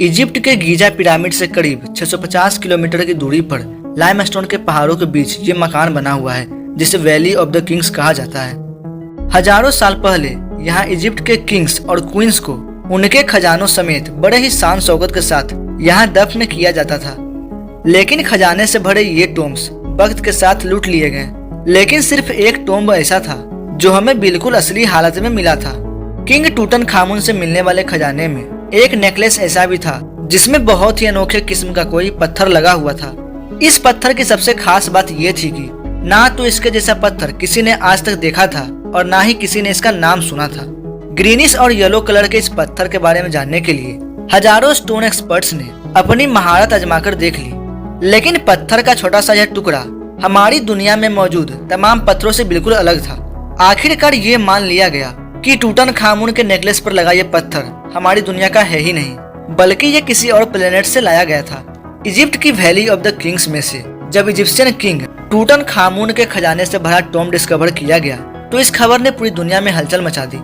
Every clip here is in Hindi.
इजिप्ट के गीजा पिरामिड से करीब 650 किलोमीटर की दूरी पर लाइमस्टोन के पहाड़ों के बीच ये मकान बना हुआ है, जिसे वैली ऑफ द किंग्स कहा जाता है। हजारों साल पहले यहाँ इजिप्ट के किंग्स और क्वींस को उनके खजानों समेत बड़े ही शान शौकत के साथ यहाँ दफन किया जाता था। लेकिन खजाने से भरे ये टोम्स वक्त के साथ लूट लिए गए। लेकिन सिर्फ एक टोम्ब ऐसा था जो हमें बिल्कुल असली हालत में मिला था। किंग टूटनखामुन से मिलने वाले खजाने में एक नेकलेस ऐसा भी था जिसमें बहुत ही अनोखे किस्म का कोई पत्थर लगा हुआ था। इस पत्थर की सबसे खास बात ये थी कि ना तो इसके जैसा पत्थर किसी ने आज तक देखा था और ना ही किसी ने इसका नाम सुना था। ग्रीनिश और येलो कलर के इस पत्थर के बारे में जानने के लिए हजारों स्टोन एक्सपर्ट्स ने अपनी महारत आजमाकर देख ली, लेकिन पत्थर का छोटा सा यह टुकड़ा हमारी दुनिया में मौजूद तमाम पत्थरों से बिल्कुल अलग था। आखिरकार ये मान लिया गया कि टूटनखामुन के नेकलेस पर लगा ये पत्थर हमारी दुनिया का है ही नहीं, बल्कि ये किसी और प्लेनेट से लाया गया था। इजिप्ट की वैली ऑफ द किंग्स में से जब इजिप्शियन किंग टूटनखामुन के खजाने से भरा टॉम्ब डिस्कवर किया गया तो इस खबर ने पूरी दुनिया में हलचल मचा दी।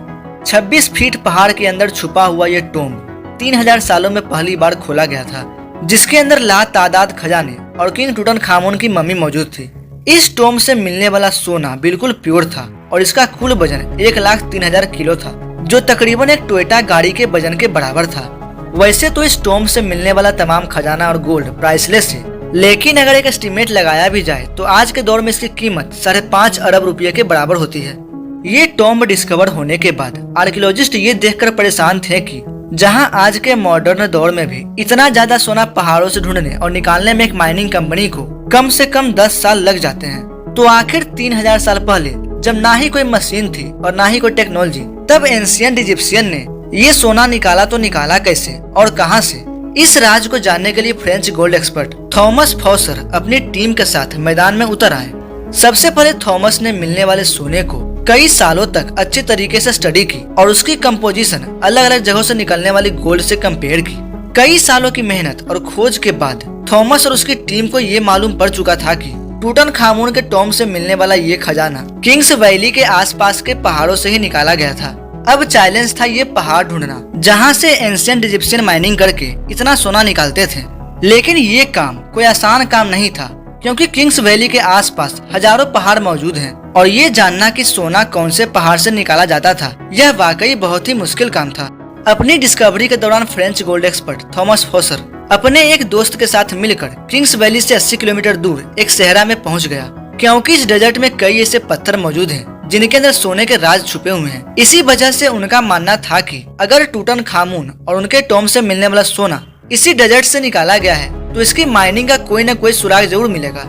26 फीट पहाड़ के अंदर छुपा हुआ ये टॉम्ब 3000 सालों में पहली बार खोला गया था, जिसके अंदर लातादाद खजाने और किंग टूटनखामुन की मम्मी मौजूद थी। इस टॉम्ब से मिलने वाला सोना बिल्कुल प्योर था और इसका कुल वजन 1,03,000 किलो था, जो तकरीबन एक टोयोटा गाड़ी के वजन के बराबर था। वैसे तो इस टॉम्ब से मिलने वाला तमाम खजाना और गोल्ड प्राइसलेस है, लेकिन अगर एक एस्टिमेट लगाया भी जाए तो आज के दौर में इसकी कीमत 5.5 अरब रुपये के बराबर होती है। ये टॉम्ब डिस्कवर होने के बाद आर्कियोलॉजिस्ट ये देखकर परेशान थे कि जहां आज के मॉडर्न दौर में भी इतना ज्यादा सोना पहाड़ों से ढूंढने और निकालने में एक माइनिंग कंपनी को कम से कम 10 साल लग जाते हैं, तो आखिर 3000 साल पहले जब ना ही कोई मशीन थी और ना ही कोई टेक्नोलॉजी, तब एंशिएंट इजिप्शियन ने ये सोना निकाला तो निकाला कैसे और कहां से? इस राज को जानने के लिए फ्रेंच गोल्ड एक्सपर्ट थॉमस फॉसर अपनी टीम के साथ मैदान में उतर आए। सबसे पहले थॉमस ने मिलने वाले सोने को कई सालों तक अच्छे तरीके से स्टडी की और उसकी कंपोजिशन अलग अलग जगहों से निकलने वाली गोल्ड से कंपेयर की। कई सालों की मेहनत और खोज के बाद थॉमस और उसकी टीम को ये मालूम पड़ चुका था कि टूटनखामुन के टॉम्ब से मिलने वाला ये खजाना किंग्स वैली के आसपास के पहाड़ों से ही निकाला गया था। अब चैलेंज था ये पहाड़ ढूंढना जहाँ से एंशिएंट इजिप्शियन माइनिंग करके इतना सोना निकालते थे। लेकिन ये काम कोई आसान काम नहीं था, क्योंकि किंग्स वैली के आसपास हजारों पहाड़ मौजूद हैं और ये जानना कि सोना कौन से पहाड़ से निकाला जाता था, यह वाकई बहुत ही मुश्किल काम था। अपनी डिस्कवरी के दौरान फ्रेंच गोल्ड एक्सपर्ट थॉमस फॉसर अपने एक दोस्त के साथ मिलकर किंग्स वैली से 80 किलोमीटर दूर एक सहरा में पहुंच गया, क्योंकि इस डेजर्ट में कई ऐसे पत्थर मौजूद हैं जिनके अंदर सोने के राज छुपे हुए हैं। इसी वजह से उनका मानना था कि अगर टूटनखामुन और उनके टॉम्ब से मिलने वाला सोना इसी डेजर्ट से निकाला गया है तो इसकी माइनिंग का कोई न कोई सुराग जरूर मिलेगा।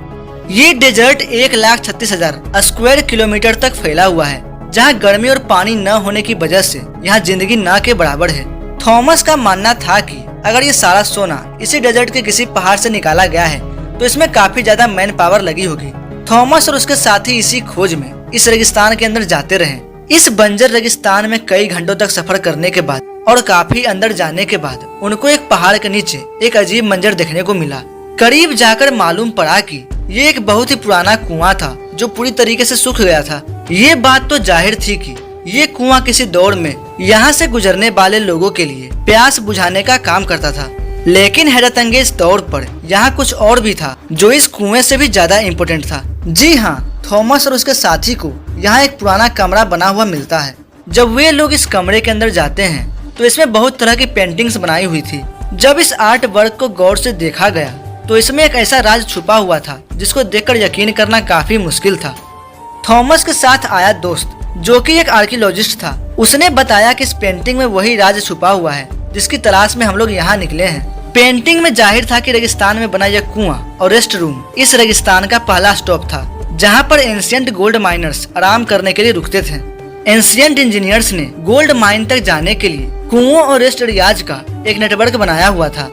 ये डेजर्ट 1,36,000 स्क्वायर किलोमीटर तक फैला हुआ है, जहाँ गर्मी और पानी न होने की वजह से यहाँ जिंदगी न के बराबर है। थॉमस का मानना था कि अगर ये सारा सोना इसी डेजर्ट के किसी पहाड़ से निकाला गया है तो इसमें काफी ज्यादा मैन पावर लगी होगी। थॉमस और उसके साथी इसी खोज में इस रेगिस्तान के अंदर जाते रहे। इस बंजर रेगिस्तान में कई घंटों तक सफर करने के बाद और काफी अंदर जाने के बाद उनको एक पहाड़ के नीचे एक अजीब मंजर देखने को मिला। करीब जाकर मालूम पड़ा कि ये एक बहुत ही पुराना कुआं था जो पूरी तरीके से सूख गया था। ये बात तो जाहिर थी कि ये कुआं किसी दौर में यहाँ से गुजरने वाले लोगों के लिए प्यास बुझाने का काम करता था। लेकिन हैरतअंगेज तौर पर यहाँ कुछ और भी था जो इस कुएं से भी ज्यादा इम्पोर्टेंट था। जी हाँ, थॉमस और उसके साथी को यहाँ एक पुराना कमरा बना हुआ मिलता है। जब वे लोग इस कमरे के अंदर जाते हैं तो इसमें बहुत तरह की पेंटिंग्स बनाई हुई थी। जब इस आर्ट वर्क को गौर से देखा गया तो इसमें एक ऐसा राज छुपा हुआ था जिसको देखकर यकीन करना काफी मुश्किल था। थॉमस के साथ आया दोस्त जो कि एक आर्कियोलॉजिस्ट था, उसने बताया कि इस पेंटिंग में वही राज छुपा हुआ है जिसकी तलाश में हम लोग यहाँ निकले हैं। पेंटिंग में जाहिर था कि रेगिस्तान में बना यह कुआं और रेस्ट रूम इस रेगिस्तान का पहला स्टॉप था, जहाँ पर एंशिएंट गोल्ड माइनर्स आराम करने के लिए रुकते थे। एंशिएंट इंजीनियर्स ने गोल्ड माइन तक जाने के लिए कुओं और रेस्ट एरियाज का एक नेटवर्क बनाया हुआ था।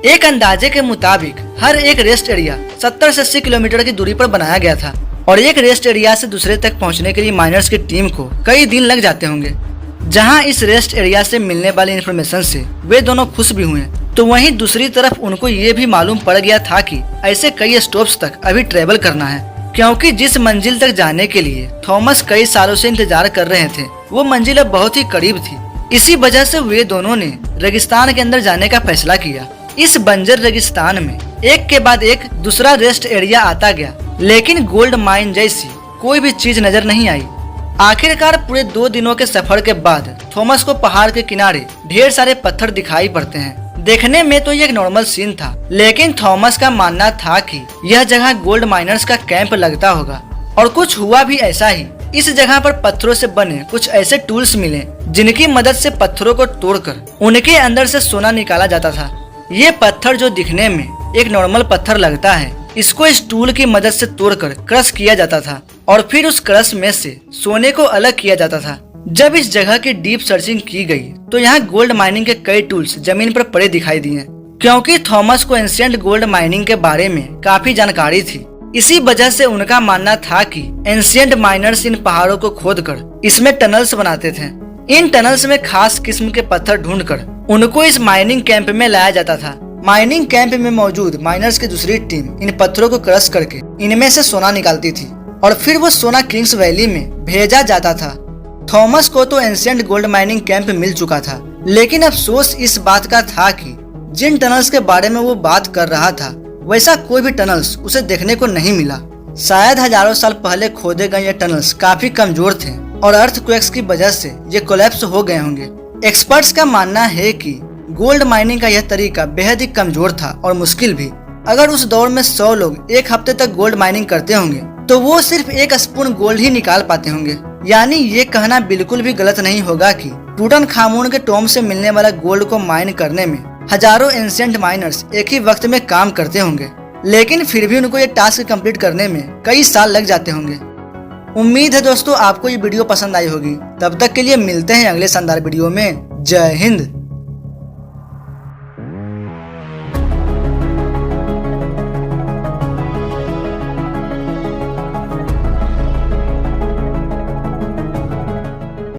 एक अंदाजे के मुताबिक हर एक रेस्ट एरिया 70 से 80 किलोमीटर की दूरी पर बनाया गया था और एक रेस्ट एरिया से दूसरे तक पहुंचने के लिए माइनर्स की टीम को कई दिन लग जाते होंगे। जहां इस रेस्ट एरिया से मिलने वाली इन्फॉर्मेशन से वे दोनों खुश भी हुए, तो वहीं दूसरी तरफ उनको ये भी मालूम पड़ गया था कि ऐसे कई स्टॉप्स तक अभी ट्रेवल करना है, क्योंकि जिस मंजिल तक जाने के लिए थॉमस कई सालों से इंतजार कर रहे थे वो मंजिल अब बहुत ही करीब थी। इसी वजह से वे दोनों ने रेगिस्तान के अंदर जाने का फैसला किया। इस बंजर रेगिस्तान में एक के बाद एक दूसरा रेस्ट एरिया आता गया, लेकिन गोल्ड माइन जैसी कोई भी चीज नजर नहीं आई। आखिरकार पूरे 2 दिनों के सफर के बाद थॉमस को पहाड़ के किनारे ढेर सारे पत्थर दिखाई पड़ते हैं। देखने में तो ये एक नॉर्मल सीन था, लेकिन थॉमस का मानना था कि यह जगह गोल्ड माइनर्स का कैंप लगता होगा, और कुछ हुआ भी ऐसा ही। इस जगह पर पत्थरों से बने कुछ ऐसे टूल्स मिले जिनकी मदद से पत्थरों को तोड़कर उनके अंदर से सोना निकाला जाता था। ये पत्थर जो दिखने में एक नॉर्मल पत्थर लगता है, इसको इस टूल की मदद से तोड़कर क्रश किया जाता था और फिर उस क्रश में से सोने को अलग किया जाता था। जब इस जगह की डीप सर्चिंग की गई तो यहाँ गोल्ड माइनिंग के कई टूल्स जमीन पर पड़े दिखाई दिए, क्योंकि थॉमस को एंशिएंट गोल्ड माइनिंग के बारे में काफी जानकारी थी। इसी वजह से उनका मानना था कि एंशिएंट माइनर्स इन पहाड़ों को खोदकर इसमें टनल्स बनाते थे। इन टनल्स में खास किस्म के पत्थर ढूंढकर उनको इस माइनिंग कैंप में लाया जाता था। माइनिंग कैंप में मौजूद माइनर्स की दूसरी टीम इन पत्थरों को क्रश करके इनमें से सोना निकालती थी और फिर वो सोना किंग्स वैली में भेजा जाता था। थॉमस को तो एंशिएंट गोल्ड माइनिंग कैंप मिल चुका था, लेकिन अफसोस इस बात का था कि जिन टनल्स के बारे में वो बात कर रहा था वैसा कोई भी टनल्स उसे देखने को नहीं मिला। शायद हजारों साल पहले खोदे गए ये टनल्स काफी कमजोर थे और अर्थक्वेक्स की वजह से ये कोलैप्स हो गए होंगे। एक्सपर्ट्स का मानना है कि गोल्ड माइनिंग का यह तरीका बेहद ही कमजोर था और मुश्किल भी। अगर उस दौर में 100 लोग एक हफ्ते तक गोल्ड माइनिंग करते होंगे तो वो सिर्फ 1 स्पून गोल्ड ही निकाल पाते होंगे। यानी ये कहना बिल्कुल भी गलत नहीं होगा कि टूटनखामुन के टॉम से मिलने वाला गोल्ड को माइन करने में हजारों एंशिएंट माइनर्स एक ही वक्त में काम करते होंगे, लेकिन फिर भी उनको ये टास्क कंप्लीट करने में कई साल लग जाते होंगे। उम्मीद है दोस्तों आपको ये वीडियो पसंद आई होगी। तब तक के लिए मिलते हैं अगले शानदार वीडियो में। जय हिंद।